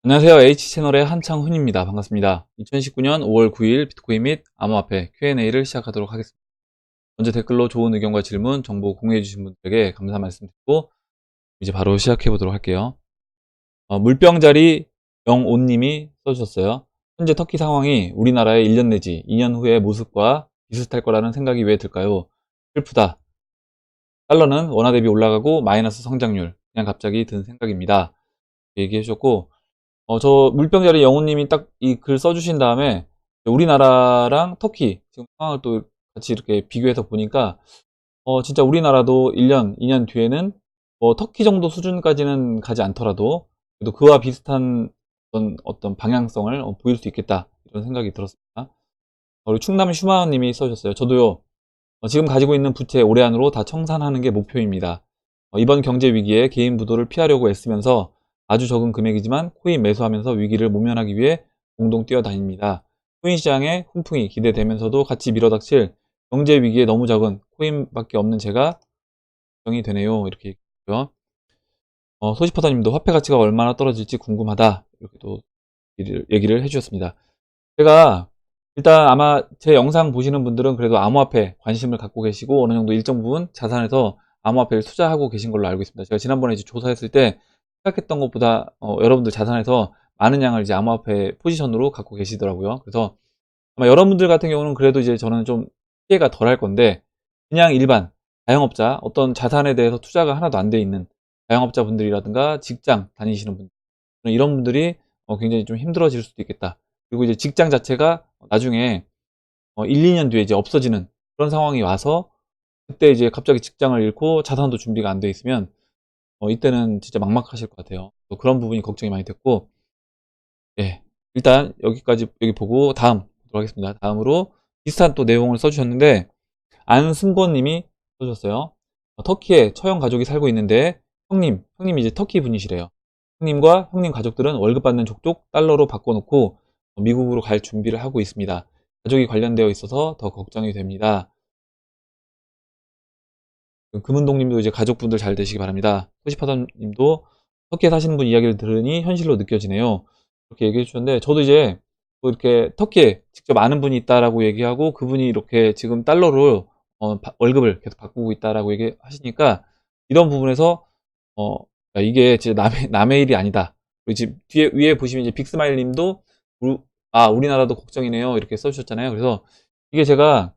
안녕하세요. H채널의 한창훈입니다. 반갑습니다. 2019년 5월 9일 비트코인 및 암호화폐 Q&A를 시작하도록 하겠습니다. 먼저 댓글로 좋은 의견과 질문, 정보 공유해 주신 분들에게 감사 말씀드리고 이제 바로 시작해 보도록 할게요. 물병자리 05님이 써주셨어요. 현재 터키 상황이 우리나라의 1년 내지 2년 후의 모습과 비슷할 거라는 생각이 왜 들까요? 슬프다. 달러는 원화 대비 올라가고 마이너스 성장률. 그냥 갑자기 든 생각입니다. 얘기해 주셨고 저 물병자리 영호님이 딱 이 글 써주신 다음에 우리나라랑 터키 지금 상황을 또 같이 이렇게 비교해서 보니까 진짜 우리나라도 1년, 2년 뒤에는 터키 정도 수준까지는 가지 않더라도 그래도 그와 비슷한 어떤 방향성을 보일 수 있겠다 이런 생각이 들었습니다. 그리고 충남 슈마원님이 써주셨어요. 저도요. 지금 가지고 있는 부채 올해 안으로 다 청산하는 게 목표입니다. 이번 경제 위기에 개인 부도를 피하려고 애쓰면서 아주 적은 금액이지만 코인 매수하면서 위기를 모면하기 위해 공동 뛰어다닙니다. 코인 시장의 훈풍이 기대되면서도 같이 밀어닥칠 경제 위기에 너무 적은 코인밖에 없는 제가 걱정이 되네요. 이렇게 얘기했고요. 소시퍼더님도 화폐 가치가 얼마나 떨어질지 궁금하다. 이렇게 또 얘기를 해주셨습니다. 제가 일단 아마 제 영상 보시는 분들은 그래도 암호화폐 관심을 갖고 계시고 어느 정도 일정 부분 자산에서 암호화폐를 투자하고 계신 걸로 알고 있습니다. 제가 지난번에 이제 조사했을 때 생각했던 것보다 여러분들 자산에서 많은 양을 이제 암호화폐 포지션으로 갖고 계시더라고요. 그래서 아마 여러분들 같은 경우는 그래도 이제 저는 좀 피해가 덜 할 건데 그냥 일반 자영업자 어떤 자산에 대해서 투자가 하나도 안 돼 있는 자영업자 분들이라든가 직장 다니시는 분들 이런 분들이 굉장히 좀 힘들어질 수도 있겠다. 그리고 이제 직장 자체가 나중에 1, 2년 뒤에 이제 없어지는 그런 상황이 와서 그때 이제 갑자기 직장을 잃고 자산도 준비가 안 돼 있으면 이때는 진짜 막막하실 것 같아요. 또 그런 부분이 걱정이 많이 됐고, 예. 일단 여기까지 여기 보고 다음 보도록 하겠습니다. 다음으로 비슷한 또 내용을 써주셨는데 안승권 님이 써주셨어요. 터키에 처형 가족이 살고 있는데 형님이 이제 터키 분이시래요. 형님과 형님 가족들은 월급 받는 족족 달러로 바꿔놓고 미국으로 갈 준비를 하고 있습니다. 가족이 관련되어 있어서 더 걱정이 됩니다. 금은동 님도 이제 가족분들 잘 되시기 바랍니다. 소시파던 님도 터키에 사시는 분 이야기를 들으니 현실로 느껴지네요. 그렇게 얘기해 주셨는데 저도 이제 뭐 이렇게 터키에 직접 아는 분이 있다라고 얘기하고 그분이 이렇게 지금 달러로 월급을 계속 바꾸고 있다라고 얘기하시니까 이런 부분에서 어, 야, 이게 진짜 남의 일이 아니다. 그리고 지금 뒤에 위에 보시면 이제 빅스마일 님도 우리나라도 걱정이네요. 이렇게 써주셨잖아요. 그래서 이게 제가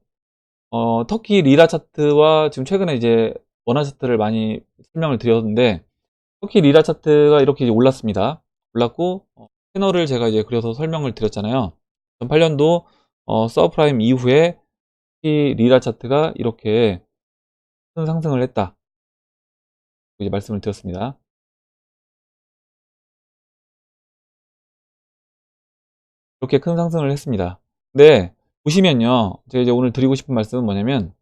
터키 리라 차트와 지금 최근에 이제 원화 차트를 많이 설명을 드렸는데 터키 리라 차트가 이렇게 이제 올랐습니다. 올랐고 채널을 제가 이제 그려서 설명을 드렸잖아요. 2008년도 서브프라임 이후에 터키 리라 차트가 이렇게 큰 상승을 했다. 이제 말씀을 드렸습니다. 이렇게 큰 상승을 했습니다. 근데 보시면요, 제가 이제 오늘 드리고 싶은 말씀은 뭐냐면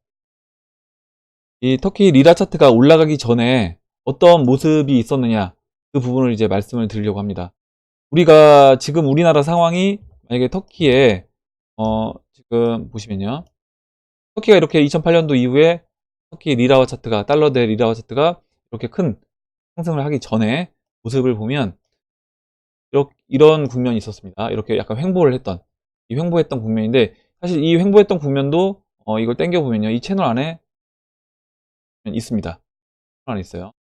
이 터키 리라 차트가 올라가기 전에 어떤 모습이 있었느냐 그 부분을 이제 말씀을 드리려고 합니다. 우리가 지금 우리나라 상황이 만약에 터키에 지금 보시면요, 터키가 이렇게 2008년도 이후에 터키 리라와 차트가 달러 대 리라와 차트가 이렇게 큰 상승을 하기 전에 모습을 보면 이런 국면이 있었습니다. 이렇게 약간 횡보를 했던 이 횡보했던 국면인데 사실 이 횡보했던 국면도 이걸 땡겨 보면요, 이 채널 안에 있습니다. 채널 안에 있어요.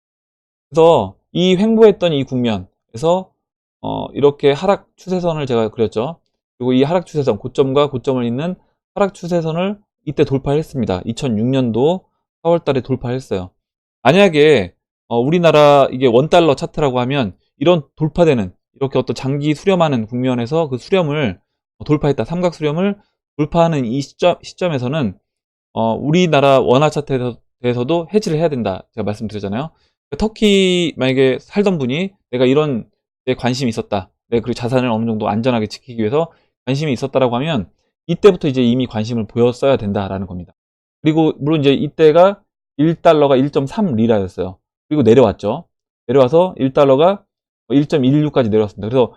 그래서 이 횡보했던 이 국면에서 이렇게 하락 추세선을 제가 그렸죠. 그리고 이 하락 추세선, 고점과 고점을 잇는 하락 추세선을 이때 돌파했습니다. 2006년도 4월 달에 돌파했어요. 만약에 우리나라 이게 원달러 차트라고 하면 이런 돌파되는 이렇게 어떤 장기 수렴하는 국면에서 그 수렴을 돌파했다. 삼각 수렴을 돌파하는 이 시점에서는 우리나라 원화 차트에서도 해지를 해야 된다. 제가 말씀드렸잖아요. 터키 만약에 살던 분이 내가 이런 데 관심이 있었다. 내가 그 자산을 어느 정도 안전하게 지키기 위해서 관심이 있었다라고 하면 이때부터 이제 이미 관심을 보였어야 된다라는 겁니다. 그리고 물론 이제 이때가 1달러가 1.3 리라였어요. 그리고 내려왔죠. 내려와서 1달러가 1.16까지 내려왔습니다. 그래서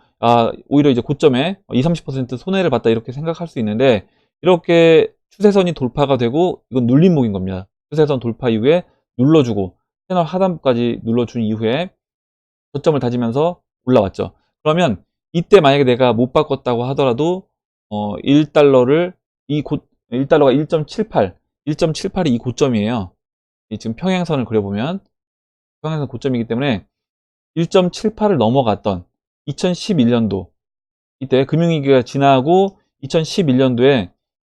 오히려 이제 고점에 20, 30% 손해를 봤다 이렇게 생각할 수 있는데 이렇게 추세선이 돌파가 되고 이건 눌림목인 겁니다. 추세선 돌파 이후에 눌러주고 채널 하단부까지 눌러준 이후에 저점을 다지면서 올라왔죠. 그러면 이때 만약에 내가 못 바꿨다고 하더라도 1달러를 1달러가 1.78이 이 고점이에요. 지금 평행선을 그려보면 평행선 고점이기 때문에 1.78을 넘어갔던 2011년도 이때 금융위기가 지나고 2011년도에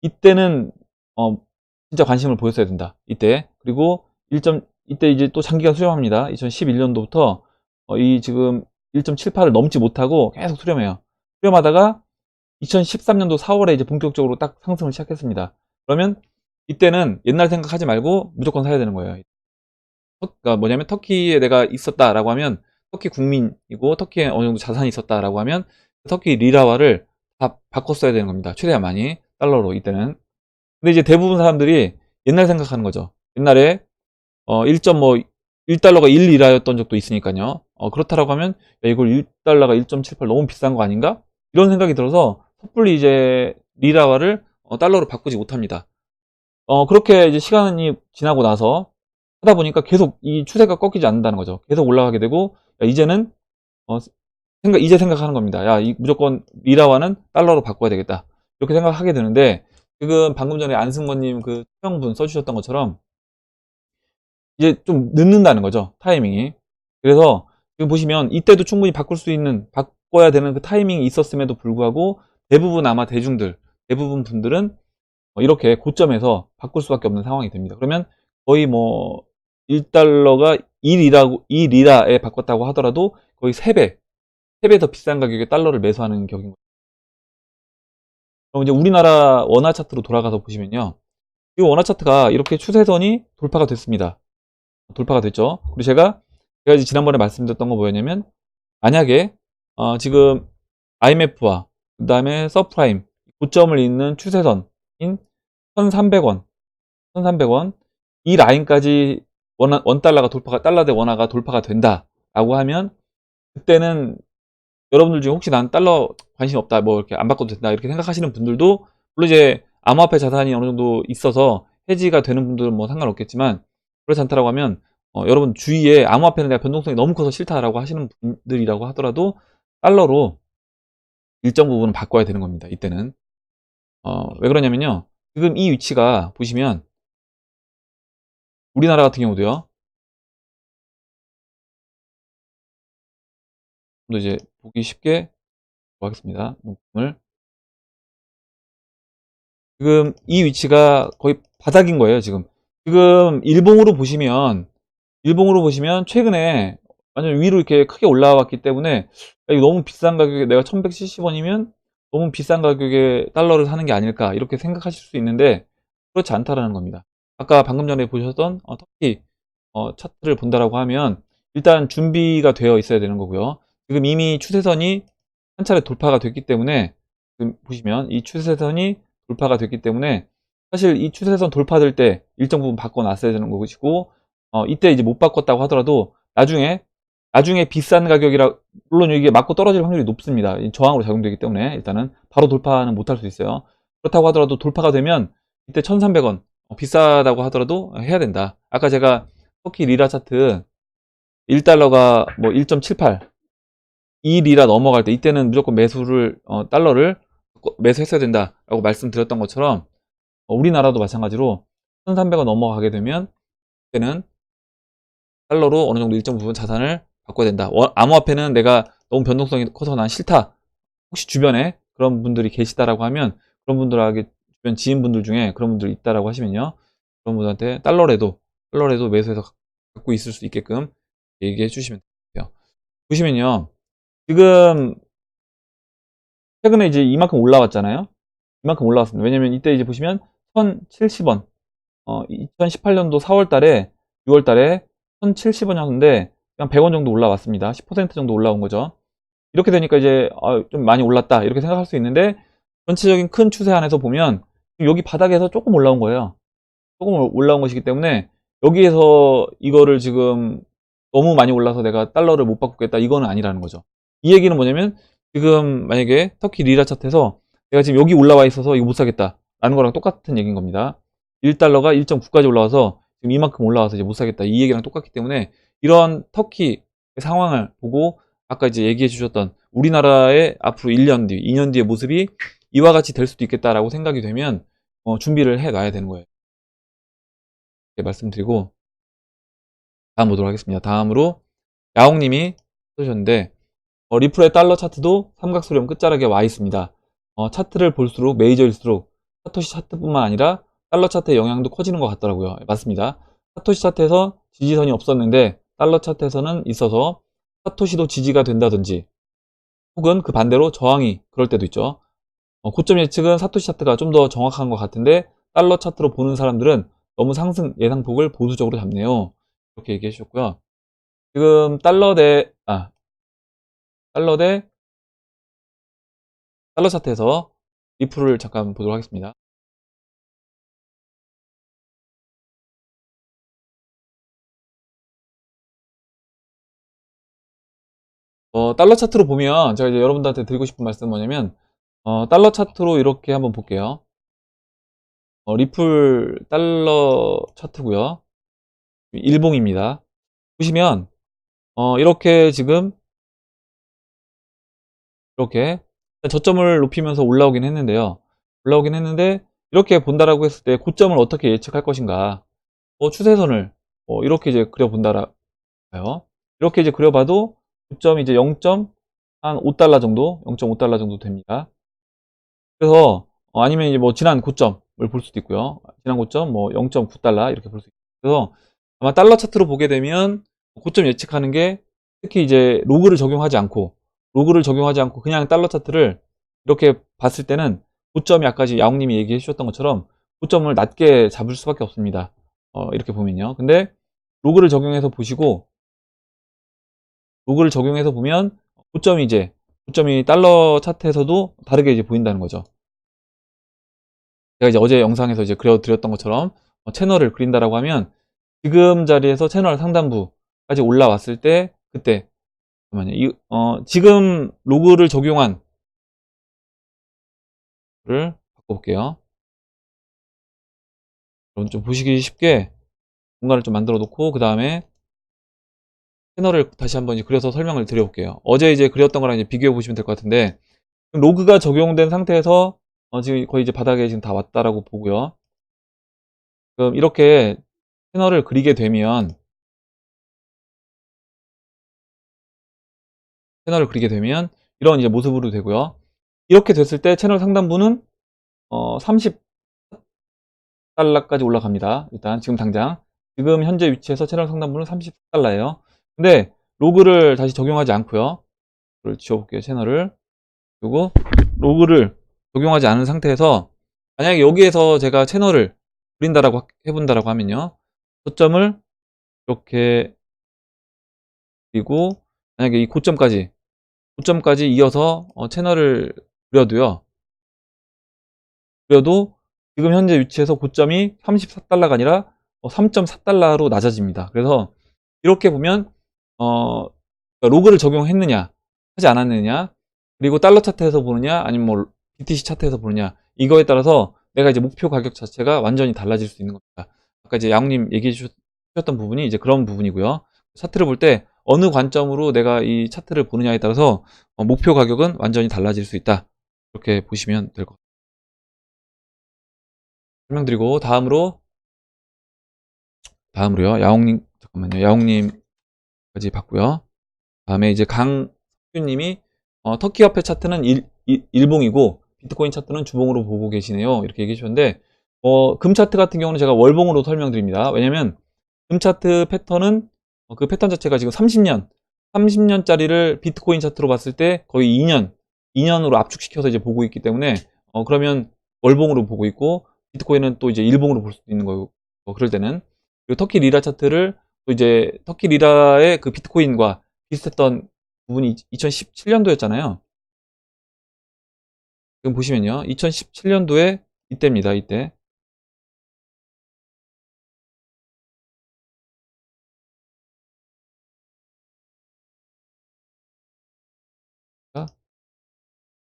이때는 진짜 관심을 보였어야 된다. 이때 그리고 이때 이제 또 장기간 수렴합니다. 2011년도부터 이 지금 1.78을 넘지 못하고 계속 수렴해요. 수렴하다가 2013년도 4월에 이제 본격적으로 딱 상승을 시작했습니다. 그러면 이때는 옛날 생각하지 말고 무조건 사야 되는 거예요. 그러니까 뭐냐면 터키에 내가 있었다라고 하면 터키 국민이고 터키에 어느 정도 자산이 있었다라고 하면 터키 리라화를 다 바꿨어야 되는 겁니다. 최대한 많이 달러로 이때는. 근데 이제 대부분 사람들이 옛날 생각하는 거죠. 옛날에 1달러가 1리라였던 적도 있으니까요. 그렇다라고 하면 야, 이걸 1달러가 1.78 너무 비싼 거 아닌가? 이런 생각이 들어서 섣불리 이제 리라화를 달러로 바꾸지 못합니다. 그렇게 이제 시간이 지나고 나서 하다 보니까 계속 이 추세가 꺾이지 않는다는 거죠. 계속 올라가게 되고 야, 이제는 이제 생각하는 겁니다. 야, 무조건 리라화는 달러로 바꿔야 되겠다. 이렇게 생각하게 되는데 지금 방금 전에 안승권님 그 투명분 써주셨던 것처럼 이제 좀 늦는다는 거죠. 타이밍이. 그래서 지금 보시면 이때도 충분히 바꿔야 되는 그 타이밍이 있었음에도 불구하고 대부분 아마 대부분 분들은 이렇게 고점에서 바꿀 수밖에 없는 상황이 됩니다. 그러면 거의 뭐 1달러가 1리라에 바꿨다고 하더라도 거의 3배 더 비싼 가격에 달러를 매수하는 격인 거죠. 그럼 이제 우리나라 원화 차트로 돌아가서 보시면요. 이 원화 차트가 이렇게 추세선이 돌파가 됐습니다. 돌파가 됐죠. 그리고 제가 이제 지난번에 말씀드렸던 거 뭐였냐면 만약에 지금 IMF와 그 다음에 서프라임 고점을 잇는 추세선인 1300원 이 라인까지 달러 대 원화가 돌파가 된다라고 하면 그때는 여러분들 중에 혹시 난 달러 관심 없다 뭐 이렇게 안 바꿔도 된다 이렇게 생각하시는 분들도 물론 이제 암호화폐 자산이 어느 정도 있어서 해지가 되는 분들은 뭐 상관없겠지만 그렇지 않다라고 하면 여러분 주위에 암호화폐는 내가 변동성이 너무 커서 싫다라고 하시는 분들이라고 하더라도 달러로 일정 부분은 바꿔야 되는 겁니다. 이때는 왜 그러냐면요. 지금 이 위치가 보시면 우리나라 같은 경우도요. 좀 더 이제 보기 쉽게 하겠습니다. 문을 지금 이 위치가 거의 바닥인 거예요. 지금 일봉으로 보시면 최근에 완전 위로 이렇게 크게 올라왔기 때문에 이거 너무 비싼 가격에 내가 1170원이면 너무 비싼 가격에 달러를 사는 게 아닐까 이렇게 생각하실 수 있는데 그렇지 않다라는 겁니다. 아까 방금 전에 보셨던 터키 차트를 본다라고 하면 일단 준비가 되어 있어야 되는 거고요. 지금 이미 추세선이 한 차례 돌파가 됐기 때문에 지금 보시면 이 추세선이 돌파가 됐기 때문에 사실 이 추세선 돌파될 때 일정 부분 바꿔놨어야 되는 것이고 이때 이제 못 바꿨다고 하더라도 나중에 비싼 가격이라 물론 이게 맞고 떨어질 확률이 높습니다. 저항으로 작용되기 때문에 일단은 바로 돌파는 못할 수 있어요. 그렇다고 하더라도 돌파가 되면 이때 1300원 비싸다고 하더라도 해야 된다. 아까 제가 터키 리라 차트 1달러가 뭐 1.78 이 리라 넘어갈 때 이때는 무조건 달러를 매수했어야 된다라고 말씀드렸던 것처럼 우리나라도 마찬가지로 1300원 넘어가게 되면 그때는 달러로 어느 정도 일정 부분 자산을 바꿔야 된다. 암호화폐는 내가 너무 변동성이 커서 난 싫다. 혹시 주변에 그런 분들이 계시다라고 하면 그런 분들에게 주변 지인분들 중에 그런 분들이 있다라고 하시면요. 그런 분들한테 달러라도 매수해서 갖고 있을 수 있게끔 얘기해 주시면 돼요. 보시면요. 지금 최근에 이제 이만큼 올라왔잖아요. 이만큼 올라왔습니다. 왜냐면 이때 이제 보시면 1070원 2018년도 4월 달에 6월 달에 1070원이었는데 그냥 100원 정도 올라왔습니다. 10% 정도 올라온 거죠. 이렇게 되니까 이제 좀 많이 올랐다 이렇게 생각할 수 있는데 전체적인 큰 추세 안에서 보면 여기 바닥에서 조금 올라온 거예요. 조금 올라온 것이기 때문에 여기에서 이거를 지금 너무 많이 올라서 내가 달러를 못 바꾸겠다 이거는 아니라는 거죠. 이 얘기는 뭐냐면 지금 만약에 터키 리라 차트에서 내가 지금 여기 올라와 있어서 이거 못 사겠다 라는 거랑 똑같은 얘기인 겁니다. 1달러가 1.9까지 올라와서 지금 이만큼 올라와서 이제 못 사겠다 이 얘기랑 똑같기 때문에 이런 터키 상황을 보고 아까 이제 얘기해 주셨던 우리나라의 앞으로 1년 뒤, 2년 뒤의 모습이 이와 같이 될 수도 있겠다라고 생각이 되면 준비를 해 놔야 되는 거예요. 이렇게 말씀드리고 다음 보도록 하겠습니다. 다음으로 야옹님이 써주셨는데 리플의 달러 차트도 삼각수렴 끝자락에 와 있습니다. 차트를 볼수록 메이저일수록 사토시 차트뿐만 아니라 달러 차트의 영향도 커지는 것 같더라고요. 맞습니다. 사토시 차트에서 지지선이 없었는데 달러 차트에서는 있어서 사토시도 지지가 된다든지 혹은 그 반대로 저항이 그럴 때도 있죠. 고점 예측은 사토시 차트가 좀 더 정확한 것 같은데 달러 차트로 보는 사람들은 너무 상승 예상폭을 보수적으로 잡네요. 이렇게 얘기해 주셨고요. 지금 달러 대 달러 차트에서 리플을 잠깐 보도록 하겠습니다. 달러 차트로 보면 제가 이제 여러분들한테 드리고 싶은 말씀은 뭐냐면 달러 차트로 이렇게 한번 볼게요. 리플 달러 차트고요. 일봉입니다. 보시면 이렇게 지금 이렇게 저점을 높이면서 올라오긴 했는데요. 올라오긴 했는데 이렇게 본다라고 했을 때 고점을 어떻게 예측할 것인가? 추세선을 이렇게 이제 그려본다라 봐요. 이렇게 이제 그려봐도 고점이 이제 0.5달러 정도, 0.5달러 정도 됩니다. 그래서 아니면 이제 뭐 지난 고점을 볼 수도 있고요. 지난 고점 뭐 0.9달러 이렇게 볼 수 있고. 그래서 아마 달러 차트로 보게 되면 고점 예측하는 게 특히 이제 로그를 적용하지 않고 그냥 달러 차트를 이렇게 봤을 때는 고점이 아까 야옹님이 얘기해 주셨던 것처럼 고점을 낮게 잡을 수밖에 없습니다. 이렇게 보면요. 근데 로그를 적용해서 보시고 로그를 적용해서 보면 고점이 달러 차트에서도 다르게 이제 보인다는 거죠. 제가 이제 어제 영상에서 이제 그려드렸던 것처럼 채널을 그린다라고 하면 지금 자리에서 채널 상단부까지 올라왔을 때 그때 잠깐만요. 지금 로그를 적용한 를 바꿔볼게요. 여러분 좀 보시기 쉽게 공간을 좀 만들어 놓고 그 다음에 채널을 다시 한번 이제 그려서 설명을 드려볼게요. 어제 이제 그렸던 거랑 이제 비교해 보시면 될 것 같은데 로그가 적용된 상태에서 지금 거의 이제 바닥에 지금 다 왔다라고 보고요. 그럼 이렇게 채널을 그리게 되면 이런 이제 모습으로 되고요. 이렇게 됐을 때 채널 상단부는 30달러까지 올라갑니다. 일단 지금 현재 위치에서 채널 상단부는 30달러예요. 근데 로그를 다시 적용하지 않고요. 이걸 지워볼게요. 채널을. 그리고 로그를 적용하지 않은 상태에서 만약에 여기에서 제가 채널을 그린다라고 해본다라고 하면요. 고점을 이렇게 그리고 만약에 이 고점까지 이어서 채널을 그려도 지금 현재 위치에서 고점이 34달러가 아니라 3.4달러로 낮아집니다. 그래서 이렇게 보면 로그를 적용했느냐 하지 않았느냐 그리고 달러 차트에서 보느냐 아니면 뭐 BTC 차트에서 보느냐 이거에 따라서 내가 이제 목표 가격 자체가 완전히 달라질 수 있는 겁니다. 아까 이제 양님 얘기해 주셨던 부분이 이제 그런 부분이고요. 차트를 볼 때 어느 관점으로 내가 이 차트를 보느냐에 따라서 목표 가격은 완전히 달라질 수 있다. 이렇게 보시면 될 것 같아요. 설명드리고 다음으로요. 야옹님까지 봤고요. 다음에 이제 강규님이 터키 화폐 차트는 일봉이고 비트코인 차트는 주봉으로 보고 계시네요. 이렇게 얘기해 주셨는데 금 차트 같은 경우는 제가 월봉으로 설명드립니다. 왜냐면 금 차트 패턴은 그 패턴 자체가 지금 30년짜리를 비트코인 차트로 봤을 때 거의 2년으로 압축시켜서 이제 보고 있기 때문에 그러면 월봉으로 보고 있고 비트코인은 또 이제 일봉으로 볼 수도 있는 거고 그럴 때는 그리고 터키 리라 차트를 또 이제 터키 리라의 그 비트코인과 비슷했던 부분이 2017년도였잖아요. 지금 보시면요. 2017년도에 이때입니다. 이때.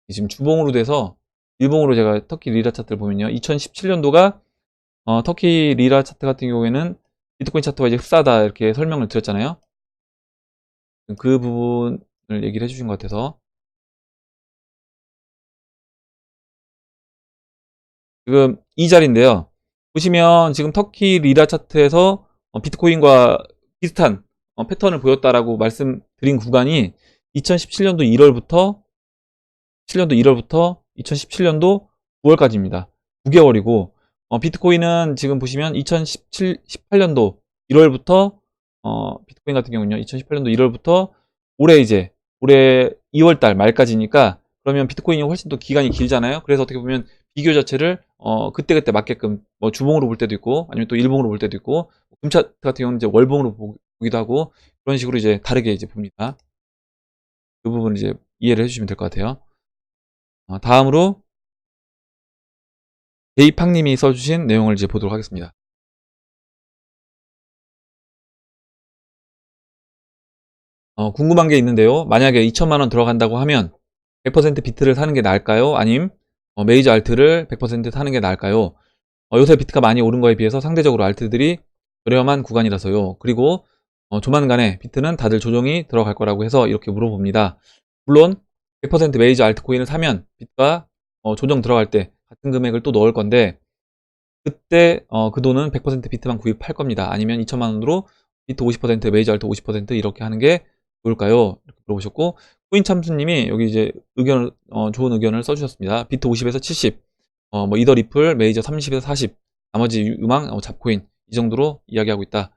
지금 주봉으로 돼서 일봉으로 제가 터키 리라 차트를 보면요. 2017년도가 터키 리라 차트 같은 경우에는 비트코인 차트와 이제 흡사하다 이렇게 설명을 드렸잖아요. 그 부분 얘기를 해주신 것 같아서. 지금 이 자리인데요. 보시면 지금 터키 리라 차트에서 비트코인과 비슷한 패턴을 보였다라고 말씀드린 구간이 2017년도 1월부터 2017년도 9월까지입니다. 9개월이고 비트코인은 지금 보시면 18년도 1월부터 비트코인 같은 경우는요. 2018년도 1월부터 올해 2월달 말까지니까 그러면 비트코인이 훨씬 더 기간이 길잖아요. 그래서 어떻게 보면 비교 자체를 그때그때 맞게끔 뭐 주봉으로 볼 때도 있고 아니면 또 일봉으로 볼 때도 있고 금차트 같은 경우는 이제 월봉으로 보기도 하고 그런 식으로 이제 다르게 이제 봅니다. 그 부분 이제 이해를 해주시면 될 것 같아요. 다음으로 데이팡님이 써주신 내용을 이제 보도록 하겠습니다. 궁금한 게 있는데요. 만약에 2천만 원 들어간다고 하면 100% 비트를 사는 게 나을까요? 아님 메이저 알트를 100% 사는 게 나을까요? 요새 비트가 많이 오른 거에 비해서 상대적으로 알트들이 저렴한 구간이라서요. 그리고 조만간에 비트는 다들 조정이 들어갈 거라고 해서 이렇게 물어봅니다. 물론 100% 메이저 알트코인을 사면 비트가 조정 들어갈 때 같은 금액을 또 넣을 건데 그때 그 돈은 100% 비트만 구입할 겁니다. 아니면 2천만 원으로 비트 50% 메이저 알트 50% 이렇게 하는 게 좋을까요? 이렇게 물어보셨고 코인 참수님이 여기 이제 좋은 의견을 써주셨습니다. 비트 50에서 70, 뭐 이더 리플 메이저 30에서 40, 나머지 유망 잡코인 이 정도로 이야기하고 있다.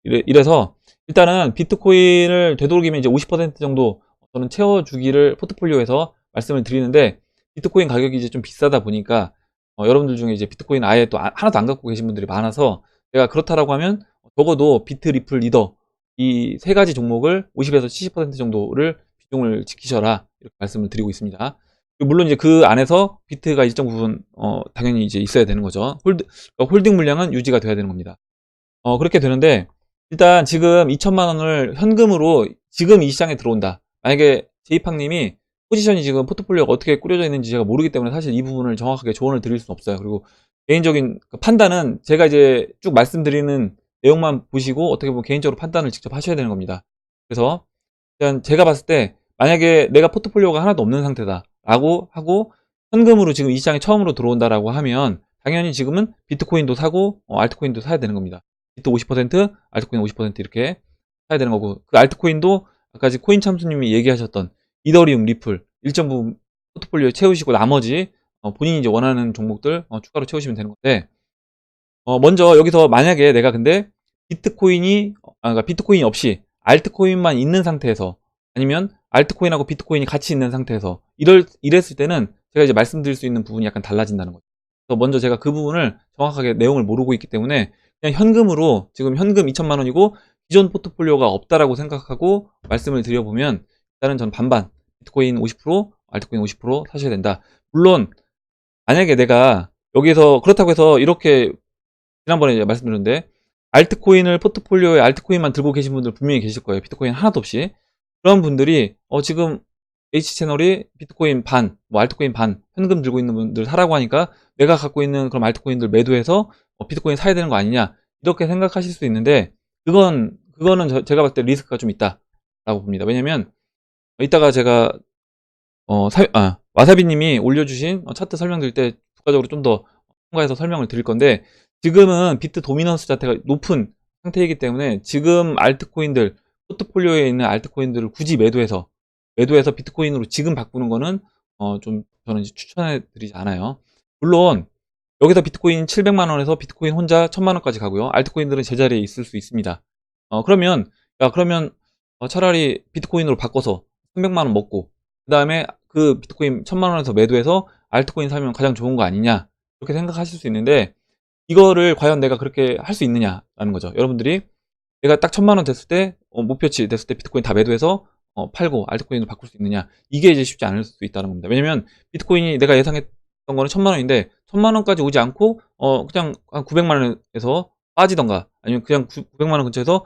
이래서 일단은 비트코인을 되도록이면 이제 50% 정도 저는 채워주기를 포트폴리오에서 말씀을 드리는데 비트코인 가격이 이제 좀 비싸다 보니까 여러분들 중에 이제 비트코인 아예 또 하나도 안 갖고 계신 분들이 많아서 제가 그렇다라고 하면 적어도 비트, 리플, 리더 이 세 가지 종목을 50에서 70% 정도를 비중을 지키셔라 이렇게 말씀을 드리고 있습니다. 물론 이제 그 안에서 비트가 일정 부분 당연히 이제 있어야 되는 거죠. 홀딩 물량은 유지가 돼야 되는 겁니다. 그렇게 되는데 일단 지금 2천만 원을 현금으로 지금 이 시장에 들어온다. 만약에 제이팡님이 포지션이 지금 포트폴리오가 어떻게 꾸려져 있는지 제가 모르기 때문에 사실 이 부분을 정확하게 조언을 드릴 수는 없어요. 그리고 개인적인 그 판단은 제가 이제 쭉 말씀드리는 내용만 보시고 어떻게 보면 개인적으로 판단을 직접 하셔야 되는 겁니다. 그래서 일단 제가 봤을 때 만약에 내가 포트폴리오가 하나도 없는 상태다 라고 하고 현금으로 지금 이 시장에 처음으로 들어온다라고 하면 당연히 지금은 비트코인도 사고 알트코인도 사야 되는 겁니다. 비트 50%, 알트코인 50% 이렇게 사야 되는 거고 그 알트코인도 아까 코인 참수님이 얘기하셨던 이더리움, 리플 일정 부분 포트폴리오에 채우시고 나머지 본인이 이제 원하는 종목들 추가로 채우시면 되는 건데 먼저 여기서 만약에 내가 근데 그러니까 비트코인이 없이 알트코인만 있는 상태에서 아니면 알트코인하고 비트코인이 같이 있는 상태에서 이랬을 때는 제가 이제 말씀드릴 수 있는 부분이 약간 달라진다는 거죠. 그래서 먼저 제가 그 부분을 정확하게 내용을 모르고 있기 때문에 그냥 현금으로 지금 현금 2천만 원이고 기존 포트폴리오가 없다라고 생각하고 말씀을 드려보면 일단은 저는 반반 비트코인 50%, 알트코인 50% 사셔야 된다. 물론 만약에 내가 여기서 그렇다고 해서 이렇게 지난번에 이제 말씀드렸는데 알트코인을 포트폴리오에 알트코인만 들고 계신 분들 분명히 계실 거예요. 비트코인 하나도 없이. 그런 분들이 지금 H채널이 비트코인 반, 뭐 알트코인 반 현금 들고 있는 분들 사라고 하니까 내가 갖고 있는 그런 알트코인들 매도해서 비트코인 사야 되는 거 아니냐 이렇게 생각하실 수 있는데 그거는 제가 봤을 때 리스크가 좀 있다라고 봅니다. 왜냐면 이따가 제가 와사비님이 올려주신 차트 설명드릴 때 추가적으로 좀 더 첨가해서 설명을 드릴 건데 지금은 비트 도미넌스 자체가 높은 상태이기 때문에 지금 알트코인들 포트폴리오에 있는 알트코인들을 굳이 매도해서 비트코인으로 지금 바꾸는 거는 좀 저는 추천해 드리지 않아요. 물론 여기서 비트코인 700만 원에서 비트코인 혼자 1000만 원까지 가고요. 알트코인들은 제자리에 있을 수 있습니다. 그러면 차라리 비트코인으로 바꿔서 300만 원 먹고 그 다음에 그 비트코인 1000만 원에서 매도해서 알트코인 사면 가장 좋은 거 아니냐 이렇게 생각하실 수 있는데 이거를 과연 내가 그렇게 할 수 있느냐라는 거죠. 여러분들이 내가 딱 1000만 원 됐을 때 목표치 됐을 때 비트코인 다 매도해서 팔고 알트코인으로 바꿀 수 있느냐 이게 이제 쉽지 않을 수 있다는 겁니다. 왜냐면 비트코인이 내가 예상했던 거는 1000만 원인데 1000만 원까지 오지 않고 그냥 한 900만 원에서 빠지던가 아니면 그냥 900만 원 근처에서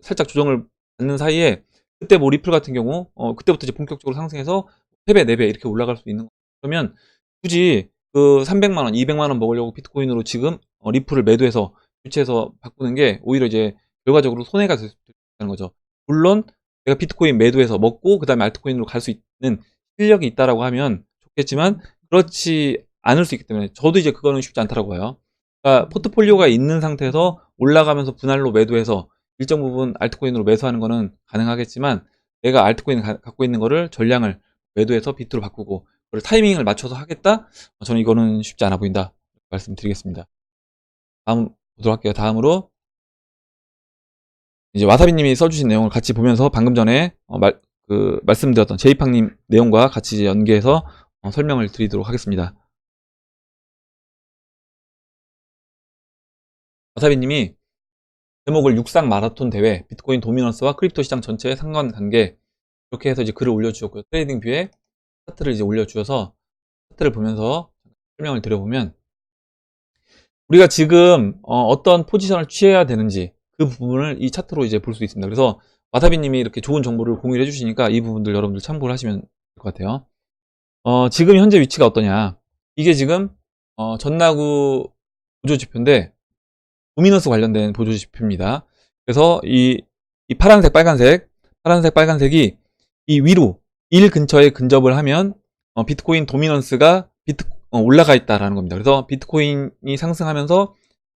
살짝 조정을 받는 사이에 그때 뭐 리플 같은 경우 그때부터 이제 본격적으로 상승해서 3배, 4배 이렇게 올라갈 수 있는 거. 그러면 굳이 그 300만 원, 200만 원 먹으려고 비트코인으로 지금 리플을 매도해서 교체해서 바꾸는 게 오히려 이제 결과적으로 손해가 될 수 있다는 거죠. 물론 내가 비트코인 매도해서 먹고 그 다음에 알트코인으로 갈 수 있는 실력이 있다라고 하면 좋겠지만 그렇지 않을 수 있기 때문에 저도 이제 그거는 쉽지 않다라고 봐요. 그러니까 포트폴리오가 있는 상태에서 올라가면서 분할로 매도해서 일정 부분 알트코인으로 매수하는 거는 가능하겠지만 내가 알트코인 갖고 있는 거를 전량을 매도해서 비트로 바꾸고 그걸 타이밍을 맞춰서 하겠다? 저는 이거는 쉽지 않아 보인다 말씀드리겠습니다. 다음 보도록 할게요. 다음으로 이제 와사비님이 써주신 내용을 같이 보면서 방금 전에 말씀드렸던 제이팡님 내용과 같이 이제 연계해서 설명을 드리도록 하겠습니다. 와사비님이 제목을 육상 마라톤 대회, 비트코인 도미넌스와 크립토 시장 전체의 상관관계 이렇게 해서 이제 글을 올려주셨고요. 트레이딩 뷰에 차트를 이제 올려주셔서 차트를 보면서 설명을 드려보면 우리가 지금 어떤 포지션을 취해야 되는지 그 부분을 이 차트로 이제 볼 수 있습니다. 그래서 와사비님이 이렇게 좋은 정보를 공유를 해주시니까 이 부분들 여러분들 참고를 하시면 될 것 같아요. 지금 현재 위치가 어떠냐? 이게 지금 전나구 보조지표인데 도미넌스 관련된 보조지표입니다. 그래서 이 파란색, 빨간색이 이 위로 1 근처에 근접을 하면 비트코인 도미넌스가 올라가 있다라는 겁니다. 그래서 비트코인이 상승하면서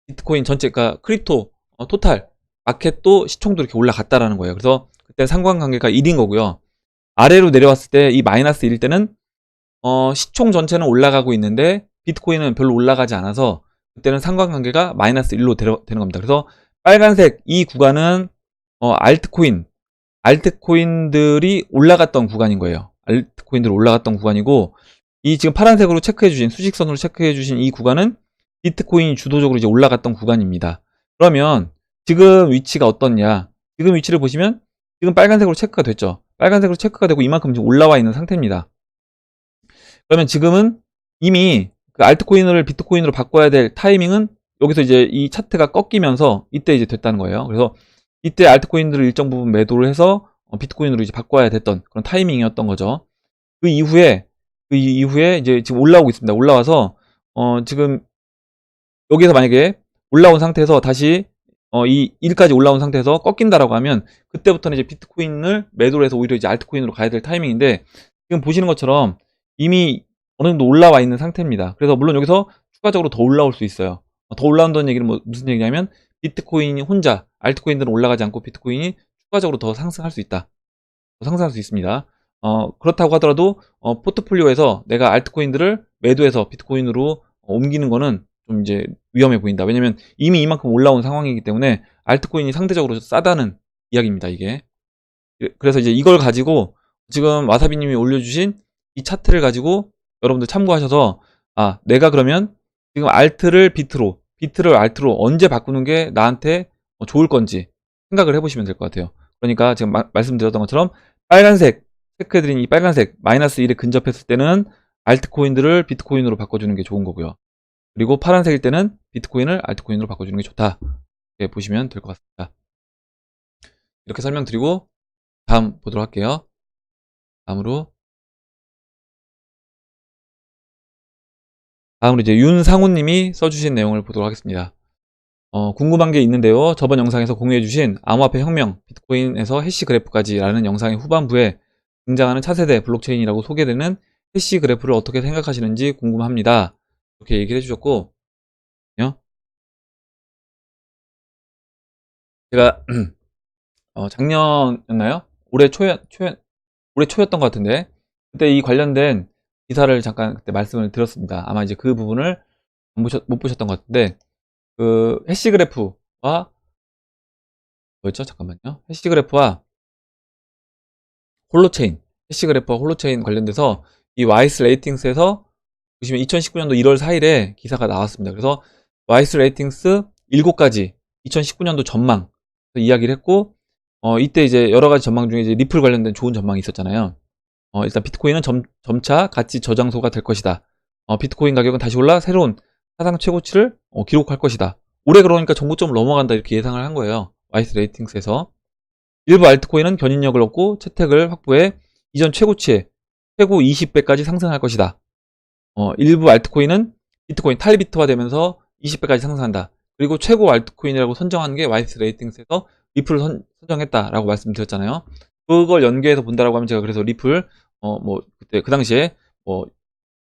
비트코인 전체, 그러니까 크립토 토탈 마켓도 시총도 이렇게 올라갔다라는 거예요. 그래서 그때 상관관계가 1인 거고요. 아래로 내려왔을 때 이 마이너스 1일 때는 시총 전체는 올라가고 있는데 비트코인은 별로 올라가지 않아서 그때는 상관관계가 마이너스 1로 되는 겁니다. 그래서 빨간색 이 구간은 알트코인들이 올라갔던 구간인 거예요. 알트코인들이 올라갔던 구간이고 이 지금 파란색으로 체크해주신 수직선으로 체크해주신 이 구간은 비트코인이 주도적으로 이제 올라갔던 구간입니다. 그러면 지금 위치가 어떻냐? 지금 위치를 보시면 지금 빨간색으로 체크가 됐죠. 빨간색으로 체크가 되고 이만큼 지금 올라와 있는 상태입니다. 그러면 지금은 이미 그 알트코인을 비트코인으로 바꿔야 될 타이밍은 여기서 이제 이 차트가 꺾이면서 이때 이제 됐다는 거예요. 그래서 이때 알트코인들을 일정 부분 매도를 해서 비트코인으로 이제 바꿔야 됐던 그런 타이밍이었던 거죠. 그 이후에 이제 지금 올라오고 있습니다. 올라와서 지금 여기서 만약에 올라온 상태에서 다시 이 1까지 올라온 상태에서 꺾인다라고 하면 그때부터는 이제 비트코인을 매도를 해서 오히려 이제 알트코인으로 가야 될 타이밍인데 지금 보시는 것처럼 이미 어느 정도 올라와 있는 상태입니다. 그래서 물론 여기서 추가적으로 더 올라올 수 있어요. 더 올라온다는 얘기는 무슨 얘기냐면 비트코인이 혼자 알트코인들은 올라가지 않고 비트코인이 추가적으로 더 상승할 수 있다. 더 상승할 수 있습니다. 그렇다고 하더라도 포트폴리오에서 내가 알트코인들을 매도해서 비트코인으로 옮기는 거는 좀 이제 위험해 보인다. 왜냐면 이미 이만큼 올라온 상황이기 때문에 알트코인이 상대적으로 싸다는 이야기입니다. 이게. 그래서 이제 이걸 가지고 지금 와사비님이 올려주신 이 차트를 가지고 여러분들 참고하셔서 내가 그러면 지금 알트를 비트를 알트로 언제 바꾸는 게 나한테 좋을 건지 생각을 해보시면 될 것 같아요. 그러니까 지금 말씀드렸던 것처럼 빨간색 체크해드린 이 빨간색 마이너스 1에 근접했을 때는 알트코인들을 비트코인으로 바꿔주는 게 좋은 거고요. 그리고 파란색일 때는 비트코인을 알트코인으로 바꿔주는 게 좋다. 이렇게 보시면 될 것 같습니다. 이렇게 설명드리고 다음 보도록 할게요. 다음으로 이제 윤상훈님이 써주신 내용을 보도록 하겠습니다. 궁금한 게 있는데요. 저번 영상에서 공유해주신 암호화폐 혁명, 비트코인에서 해시 그래프까지 라는 영상의 후반부에 등장하는 차세대 블록체인이라고 소개되는 해시 그래프를 어떻게 생각하시는지 궁금합니다. 이렇게 얘기를 해주셨고, 제가 작년이었나요? 올해 초였던 것 같은데 그때 이 관련된 기사를 잠깐 그때 말씀을 드렸습니다. 아마 이제 그 부분을 못 보셨던 것 같은데 그 해시 그래프와 뭐였죠? 잠깐만요. 해시 그래프와 홀로체인 관련돼서 이 와이스 레이팅스에서 보시면 2019년도 1월 4일에 기사가 나왔습니다. 그래서 와이스 레이팅스 7가지 2019년도 전망 이야기를 했고 이때 이제 여러 가지 전망 중에 이제 리플 관련된 좋은 전망이 있었잖아요. 일단 비트코인은 점차 가치 저장소가 될 것이다. 비트코인 가격은 다시 올라 새로운 사상 최고치를 기록할 것이다. 올해 그러니까 정고점을 넘어간다 이렇게 예상을 한 거예요. 와이스 레이팅스에서. 일부 알트코인은 견인력을 얻고 채택을 확보해 이전 최고치에 최고 20배까지 상승할 것이다. 일부 알트코인은 비트코인 탈비트화 되면서 20배까지 상승한다. 그리고 최고 알트코인이라고 선정한 게 와이스 레이팅스에서 리플을 선정했다라고 말씀드렸잖아요. 그걸 연계해서 본다라고 하면 제가 그래서 리플 뭐 그때 그 당시에 뭐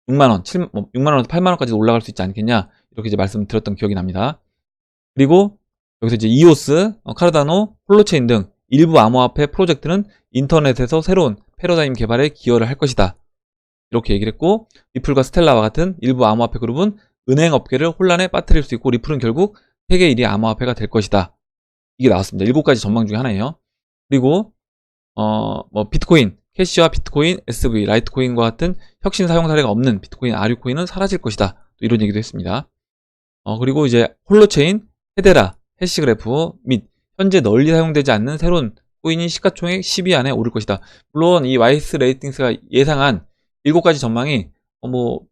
6만 원, 6만 원에서 8만 원까지 올라갈 수 있지 않겠냐 이렇게 이제 말씀드렸던 기억이 납니다. 그리고 여기서 이제 이오스, 카르다노, 홀로체인 등 일부 암호화폐 프로젝트는 인터넷에서 새로운 패러다임 개발에 기여를 할 것이다. 이렇게 얘기를 했고, 리플과 스텔라와 같은 일부 암호화폐 그룹은 은행 업계를 혼란에 빠뜨릴 수 있고, 리플은 결국 세계 1위 암호화폐가 될 것이다. 이게 나왔습니다. 7가지 전망 중에 하나예요. 그리고 뭐 비트코인, 캐시와 비트코인, SV, 라이트코인과 같은 혁신 사용 사례가 없는 비트코인, 아류코인은 사라질 것이다. 또 이런 얘기도 했습니다. 그리고 이제 홀로체인, 헤데라, 해시그래프 및 현재 널리 사용되지 않는 새로운 코인이 시가총액 10위 안에 오를 것이다. 물론 이 와이스 레이팅스가 예상한 7가지 전망이 뭐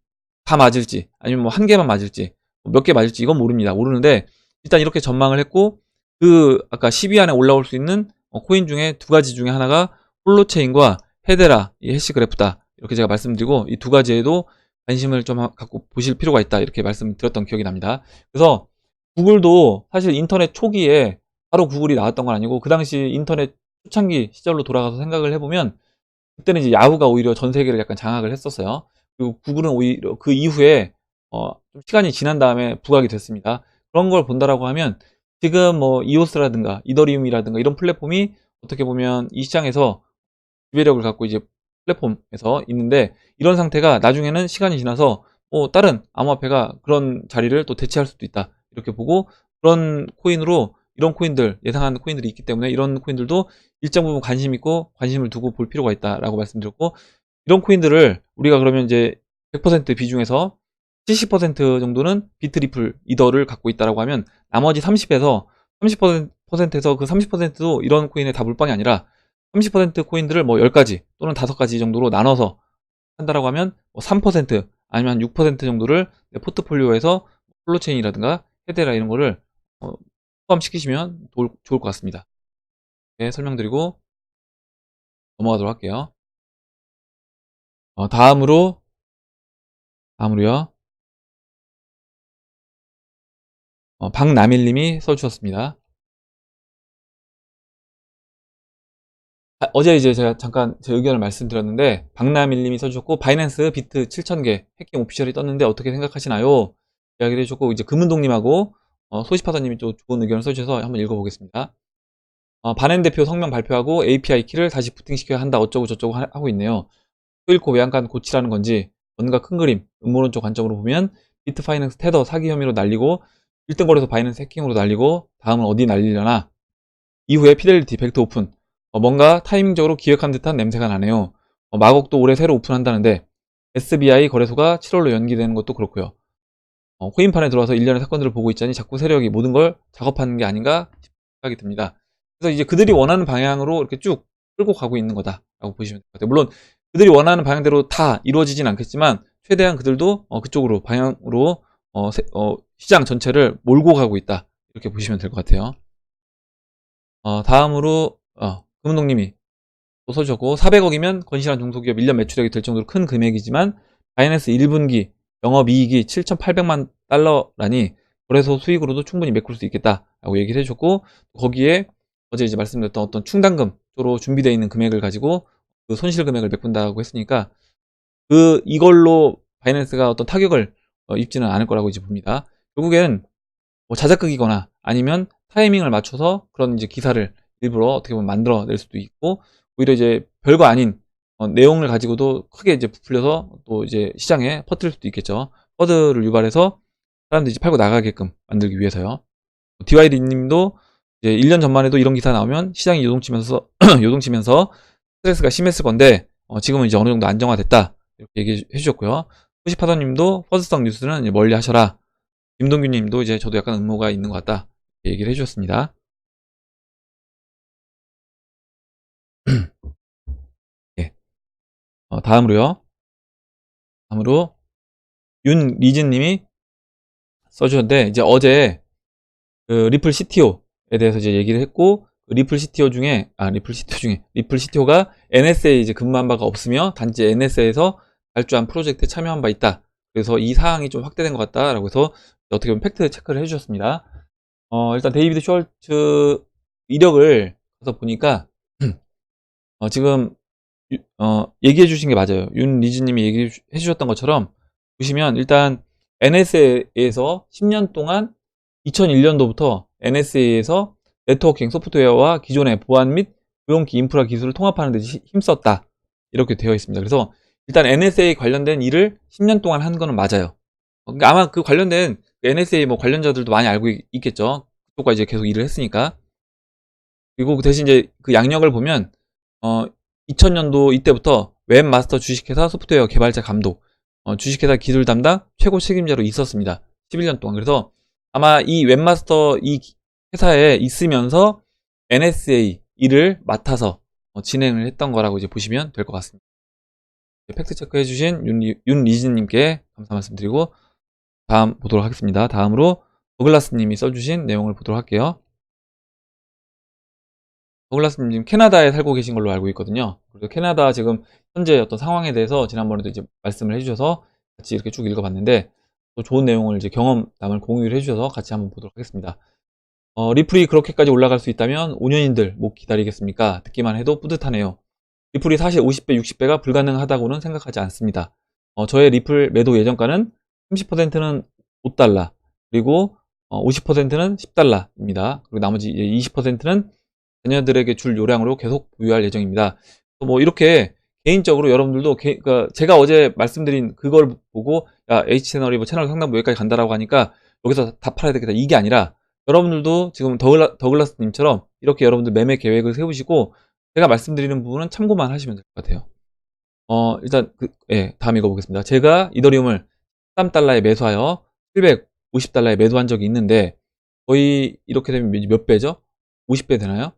다 맞을지 아니면 뭐 한 개만 맞을지 몇 개 맞을지 이건 모르는데 일단 이렇게 전망을 했고 그 아까 10위 안에 올라올 수 있는 코인 중에 2가지 중에 하나가 홀로체인과 헤데라, 이 해시그래프다. 이렇게 제가 말씀드리고 이 2가지에도 관심을 좀 갖고 보실 필요가 있다. 이렇게 말씀드렸던 기억이 납니다. 그래서 구글도 사실 인터넷 초기에 바로 구글이 나왔던 건 아니고 그 당시 인터넷 초창기 시절로 돌아가서 생각을 해보면 그때는 이제 야후가 오히려 전 세계를 약간 장악을 했었어요. 그리고 구글은 오히려 그 이후에 좀 시간이 지난 다음에 부각이 됐습니다. 그런 걸 본다라고 하면 지금 뭐 이오스라든가 이더리움이라든가 이런 플랫폼이 어떻게 보면 이 시장에서 지배력을 갖고 이제 플랫폼에서 있는데 이런 상태가 나중에는 시간이 지나서 다른 암호화폐가 그런 자리를 또 대체할 수도 있다. 이렇게 보고 그런 코인으로 이런 코인들 예상하는 코인들이 있기 때문에 이런 코인들도 일정 부분 관심 있고 관심을 두고 볼 필요가 있다라고 말씀드렸고 이런 코인들을 우리가 그러면 이제 100% 비중에서 70% 정도는 비트리플 이더를 갖고 있다라고 하면 나머지 30에서 30%에서 그 30%도 이런 코인의 다 물방이 아니라 30% 코인들을 뭐 10가지 또는 5가지 정도로 나눠서 한다라고 하면 뭐 3% 아니면 6% 정도를 내 포트폴리오에서 홀로체인이라든가 헤데라 이런 거를 포함시키시면 좋을 것 같습니다. 네, 설명드리고 넘어가도록 할게요. 다음으로요. 박남일님이 써주셨습니다. 어제 이제 제가 잠깐 제 의견을 말씀드렸는데 박남일님이 써주셨고 바이낸스 비트 7,000개 해킹 오피셜이 떴는데 어떻게 생각하시나요? 이야기를 해주셨고 이제 금은동님하고 소시파더님이 또 좋은 의견을 써주셔서 한번 읽어보겠습니다. 반엔 대표 성명 발표하고 API 키를 다시 부팅시켜야 한다 어쩌고 저쩌고 하고 있네요. 소잃고 외양간 고치라는 건지 뭔가 큰 그림 음모론적 관점으로 보면 비트파이낸스 테더 사기 혐의로 날리고 1등 거래소 바이낸스 해킹으로 날리고 다음은 어디 날리려나 이후에 피델리티 벡터 오픈 뭔가 타이밍적으로 기획한 듯한 냄새가 나네요. 마곡도 올해 새로 오픈한다는데 SBI 거래소가 7월로 연기되는 것도 그렇고요. 코인판에 들어와서 1년의 사건들을 보고 있자니 자꾸 세력이 모든 걸 작업하는 게 아닌가 생각이 듭니다. 그래서 이제 그들이 원하는 방향으로 이렇게 쭉 끌고 가고 있는 거다라고 보시면 될 것 같아요. 물론 그들이 원하는 방향대로 다 이루어지진 않겠지만 최대한 그들도 그쪽으로 방향으로 시장 전체를 몰고 가고 있다 이렇게 보시면 될 것 같아요. 다음으로 금운동님이 또 써주셨고 400억이면 건실한 중소기업 1년 매출액이 될 정도로 큰 금액이지만 바이낸스 1분기 영업이익이 7,800만 달러라니 거래소 수익으로도 충분히 메꿀 수 있겠다라고 얘기를 해주셨고 거기에 어제 이제 말씀드렸던 어떤 충당금으로 준비되어 있는 금액을 가지고 그 손실 금액을 메꾼다고 했으니까 이걸로 바이낸스가 어떤 타격을 입지는 않을 거라고 이제 봅니다. 결국엔 뭐 자작극이거나 아니면 타이밍을 맞춰서 그런 이제 기사를 일부러 어떻게 보면 만들어낼 수도 있고 오히려 이제 별거 아닌 내용을 가지고도 크게 이제 부풀려서 또 이제 시장에 퍼뜨릴 수도 있겠죠. 퍼드를 유발해서 사람들이 이제 팔고 나가게끔 만들기 위해서요. DYD 님도 이제 1년 전만 해도 이런 기사 나오면 시장이 요동치면서 요동치면서 스트레스가 심했을 건데 지금은 이제 어느 정도 안정화됐다 이렇게 얘기해 주셨고요. 후시파더 님도 퍼즈성 뉴스는 멀리 하셔라. 김동규 님도 이제 저도 약간 음모가 있는 것 같다 얘기를 해주셨습니다. 예. 다음으로 윤리진 님이 써주셨는데 이제 어제 그 리플 CTO에 대해서 이제 얘기를 했고 리플 CTO가 NSA에 이제 근무한 바가 없으며 단지 NSA에서 발주한 프로젝트에 참여한 바 있다. 그래서 이 사항이 좀 확대된 것 같다라고 해서 어떻게 보면 팩트 체크를 해주셨습니다. 일단 데이비드 숄츠 이력을 가서 보니까 지금 얘기해 주신 게 맞아요. 윤리즈님이 얘기해 주셨던 것처럼 보시면 일단 NSA에서 10년 동안 2001년도부터 NSA에서 네트워킹 소프트웨어와 기존의 보안 및 고용기 인프라 기술을 통합하는 데 힘썼다. 이렇게 되어 있습니다. 그래서 일단 NSA 관련된 일을 10년 동안 한 거는 맞아요. 그러니까 아마 그 관련된 NSA 뭐 관련자들도 많이 알고 있겠죠. 그쪽과 이제 계속 일을 했으니까. 그리고 그 대신 이제 그 양력을 보면 2000년도 이때부터 웹마스터 주식회사 소프트웨어 개발자 감독, 주식회사 기술 담당 최고 책임자로 있었습니다. 11년 동안. 그래서 아마 이 웹마스터 이 회사에 있으면서 NSA 일을 맡아서 진행을 했던 거라고 이제 보시면 될 것 같습니다. 팩트 체크해주신 윤리진님께 감사 말씀드리고 다음 보도록 하겠습니다. 다음으로 더글라스님이 써주신 내용을 보도록 할게요. 더글라스님 캐나다에 살고 계신 걸로 알고 있거든요. 그래서 캐나다 지금 현재 어떤 상황에 대해서 지난번에도 이제 말씀을 해주셔서 같이 이렇게 쭉 읽어봤는데 또 좋은 내용을 이제 경험담을 공유를 해주셔서 같이 한번 보도록 하겠습니다. 리플이 그렇게까지 올라갈 수 있다면 5년인들 못 기다리겠습니까? 듣기만 해도 뿌듯하네요. 리플이 사실 50배, 60배가 불가능하다고는 생각하지 않습니다. 저의 리플 매도 예정가는 30%는 5달러, 그리고 50%는 10달러입니다. 그리고 나머지 20%는 자녀들에게 줄 요량으로 계속 보유할 예정입니다. 뭐 이렇게 개인적으로 여러분들도 그러니까 제가 어제 말씀드린 그걸 보고 야 H채널이 뭐 채널 상담부 여기까지 간다라고 하니까 여기서 다 팔아야 되겠다 이게 아니라 여러분들도 지금 더글라스님처럼 이렇게 여러분들 매매 계획을 세우시고 제가 말씀드리는 부분은 참고만 하시면 될 것 같아요. 일단 다음 읽어보겠습니다. 제가 이더리움을 13달러에 매수하여 750달러에 매도한 적이 있는데 거의 이렇게 되면 몇 배죠? 50배 되나요?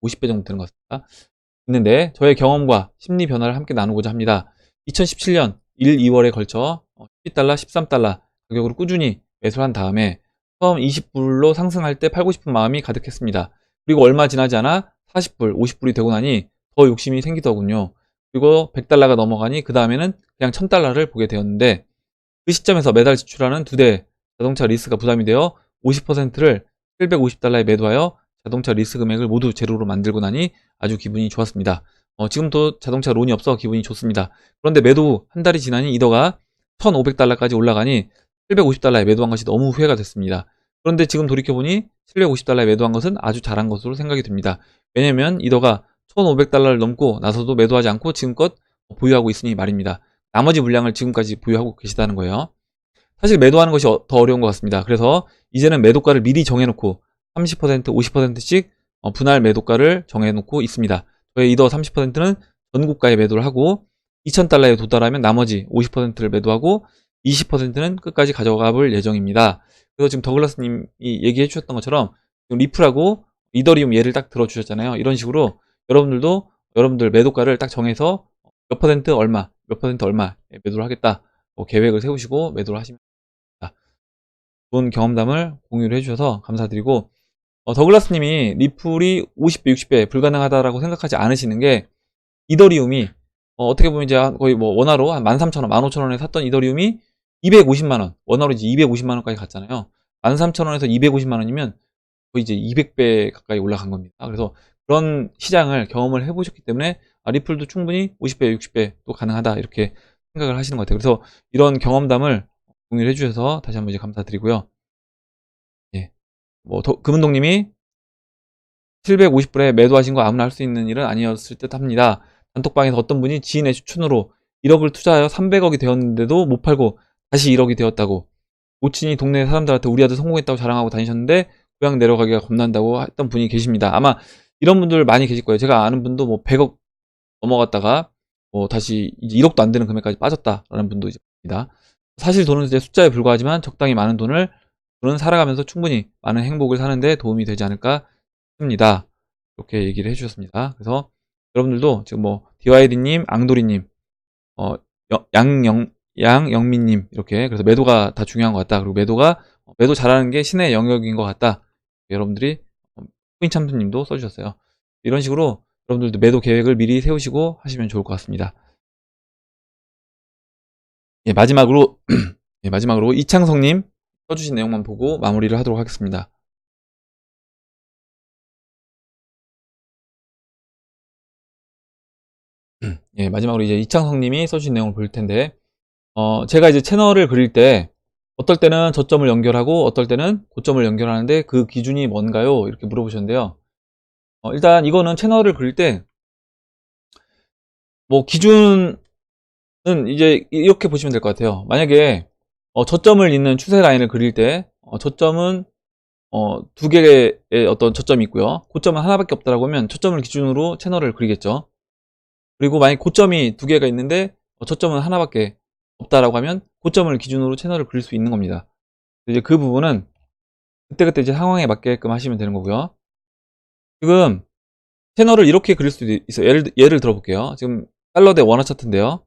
50배 정도 되는 것 같습니다. 있는데 저의 경험과 심리 변화를 함께 나누고자 합니다. 2017년 1, 2월에 걸쳐 12달러, 13달러 가격으로 꾸준히 매수를 한 다음에 처음 20불로 상승할 때 팔고 싶은 마음이 가득했습니다. 그리고 얼마 지나지 않아 40불, 50불이 되고 나니 더 욕심이 생기더군요. 그리고 100달러가 넘어가니 그 다음에는 그냥 1000달러를 보게 되었는데 그 시점에서 매달 지출하는 2대 자동차 리스가 부담이 되어 50%를 750달러에 매도하여 자동차 리스 금액을 모두 제로로 만들고 나니 아주 기분이 좋았습니다. 지금도 자동차 론이 없어 기분이 좋습니다. 그런데 매도 한 달이 지나니 이더가 1500달러까지 올라가니 750달러에 매도한 것이 너무 후회가 됐습니다. 그런데 지금 돌이켜보니 750달러에 매도한 것은 아주 잘한 것으로 생각이 듭니다. 왜냐면 이더가 1500달러를 넘고 나서도 매도하지 않고 지금껏 보유하고 있으니 말입니다. 나머지 물량을 지금까지 보유하고 계시다는 거예요. 사실 매도하는 것이 더 어려운 것 같습니다. 그래서 이제는 매도가를 미리 정해놓고 30%, 50%씩 분할 매도가를 정해놓고 있습니다. 저의 이더 30%는 전고가에 매도를 하고 2000달러에 도달하면 나머지 50%를 매도하고 20%는 끝까지 가져가 볼 예정입니다. 그래서 지금 더글라스님이 얘기해 주셨던 것처럼 리플하고 이더리움 예를 딱 들어주셨잖아요. 이런 식으로 여러분들도 여러분들 매도가를 딱 정해서 몇 퍼센트 얼마, 몇 퍼센트 얼마 매도를 하겠다 계획을 세우시고 매도를 하시면 됩니다. 좋은 경험담을 공유를 해주셔서 감사드리고 더글라스님이 리플이 50배, 60배 불가능하다라고 생각하지 않으시는 게 이더리움이 어떻게 보면 이제 거의 뭐 원화로 한 13,000원, 15,000원에 샀던 이더리움이 250만원, 원화로 이제 250만원까지 갔잖아요. 13,000원에서 250만원이면 거의 이제 200배 가까이 올라간 겁니다. 그래서 그런 시장을 경험을 해보셨기 때문에 리플도 충분히 50배, 60배 또 가능하다 이렇게 생각을 하시는 것 같아요. 그래서 이런 경험담을 공유를 해주셔서 다시 한번 이제 감사드리고요. 예. 금은동님이 750불에 매도하신 거 아무나 할 수 있는 일은 아니었을 듯 합니다. 단톡방에서 어떤 분이 지인의 추천으로 1억을 투자하여 300억이 되었는데도 못 팔고 다시 1억이 되었다고 모친이 동네 사람들한테 우리 아들 성공했다고 자랑하고 다니셨는데 고향 내려가기가 겁난다고 했던 분이 계십니다. 아마 이런 분들 많이 계실 거예요. 제가 아는 분도 뭐 100억 넘어갔다가 다시 이제 1억도 안 되는 금액까지 빠졌다라는 분도 있습니다. 사실 돈은 이제 숫자에 불과하지만 적당히 많은 돈은 살아가면서 충분히 많은 행복을 사는데 도움이 되지 않을까 싶습니다. 이렇게 얘기를 해주셨습니다. 그래서 여러분들도 지금 뭐 DYD님, 앙도리님, 양영민님 이렇게 그래서 매도가 다 중요한 것 같다. 그리고 매도 잘하는 게 신의 영역인 것 같다. 여러분들이 코인참수님도 써주셨어요. 이런 식으로 여러분들도 매도 계획을 미리 세우시고 하시면 좋을 것 같습니다. 예, 마지막으로 예, 마지막으로 이창성님 써주신 내용만 보고 마무리를 하도록 하겠습니다. 예, 마지막으로 이제 이창성 님이 써주신 내용을 볼 텐데, 제가 이제 채널을 그릴 때, 어떨 때는 저점을 연결하고, 어떨 때는 고점을 연결하는데, 그 기준이 뭔가요? 이렇게 물어보셨는데요. 일단 이거는 채널을 그릴 때, 뭐, 기준은 이제 이렇게 보시면 될 것 같아요. 만약에, 저점을 잇는 추세 라인을 그릴 때, 저점은, 두 개의 어떤 저점이 있고요. 고점은 하나밖에 없다라고 하면, 저점을 기준으로 채널을 그리겠죠. 그리고 만약 고점이 두 개가 있는데 저점은 하나밖에 없다라고 하면 고점을 기준으로 채널을 그릴 수 있는 겁니다. 이제 그 부분은 그때그때 이제 상황에 맞게끔 하시면 되는 거고요. 지금 채널을 이렇게 그릴 수도 있어요. 예를 들어볼게요. 지금 달러 대 원화 차트인데요.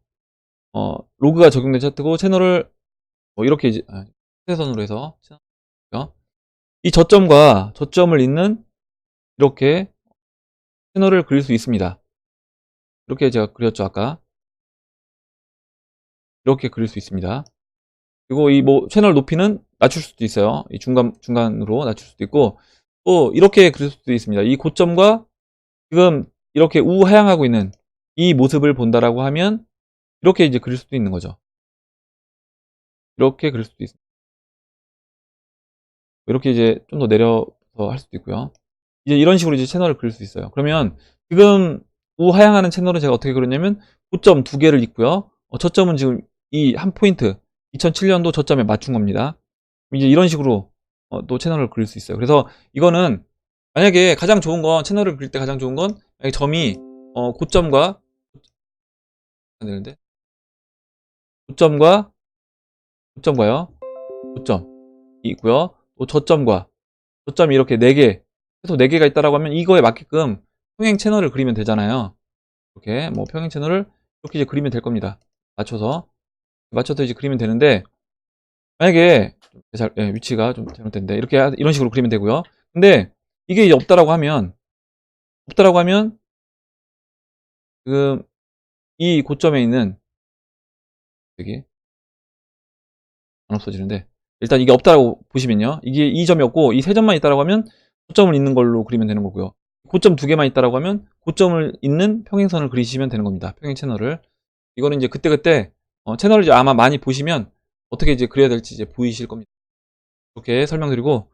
로그가 적용된 차트고 채널을 뭐 이렇게 이제 세선으로 해서 이 저점과 저점을 잇는 이렇게 채널을 그릴 수 있습니다. 이렇게 제가 그렸죠 아까. 이렇게 그릴 수 있습니다. 그리고 이 뭐 채널 높이는 낮출 수도 있어요. 이 중간으로 낮출 수도 있고, 또 이렇게 그릴 수도 있습니다. 이 고점과 지금 이렇게 우하향하고 있는 이 모습을 본다라고 하면 이렇게 이제 그릴 수도 있는 거죠. 이렇게 그릴 수도 있습니다. 이렇게 이제 좀 더 내려서 할 수도 있고요. 이제 이런 식으로 이제 채널을 그릴 수 있어요. 그러면 지금 우하향하는 채널은 제가 어떻게 그렸냐면 고점 두 개를 있고요. 저점은 지금 이 한 포인트 2007년도 저점에 맞춘 겁니다. 이제 이런 식으로 또 채널을 그릴 수 있어요. 그래서 이거는 만약에 가장 좋은 건 채널을 그릴 때 가장 좋은 건 만약에 점이 고점과 안 되는데 고점과 고점과요. 고점이 있고요. 또 저점과 저점이 이렇게 4개 최소 4개가 있다라고 하면 이거에 맞게끔 평행 채널을 그리면 되잖아요. 이렇게 뭐 평행 채널을 이렇게 이제 그리면 될 겁니다. 맞춰서 이제 그리면 되는데 만약에 위치가 좀 잘못됐는데 이렇게 이런 식으로 그리면 되고요. 근데 이게 이제 없다라고 하면 지금 이 고점에 있는 여기 안 없어지는데 일단 이게 없다라고 보시면요. 이게 이 점이 없고 이 세 점만 있다라고 하면 고점을 잇는 걸로 그리면 되는 거고요. 고점 두 개만 있다라고 하면 고점을 잇는 평행선을 그리시면 되는 겁니다. 평행 채널을. 이거는 이제 그때그때 채널을 이제 아마 많이 보시면 어떻게 이제 그려야 될지 이제 보이실 겁니다. 이렇게 설명드리고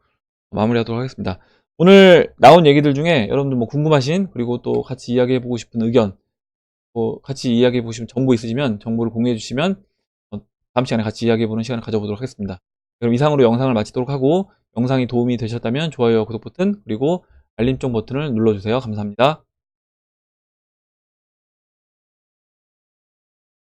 마무리하도록 하겠습니다. 오늘 나온 얘기들 중에 여러분들 뭐 궁금하신 그리고 또 같이 이야기해보고 싶은 의견 뭐 같이 이야기해보고 싶은 정보 있으시면 정보를 공유해주시면 다음 시간에 같이 이야기해보는 시간을 가져보도록 하겠습니다. 그럼 이상으로 영상을 마치도록 하고 영상이 도움이 되셨다면 좋아요와 구독 버튼 그리고 알림종 버튼을 눌러주세요. 감사합니다.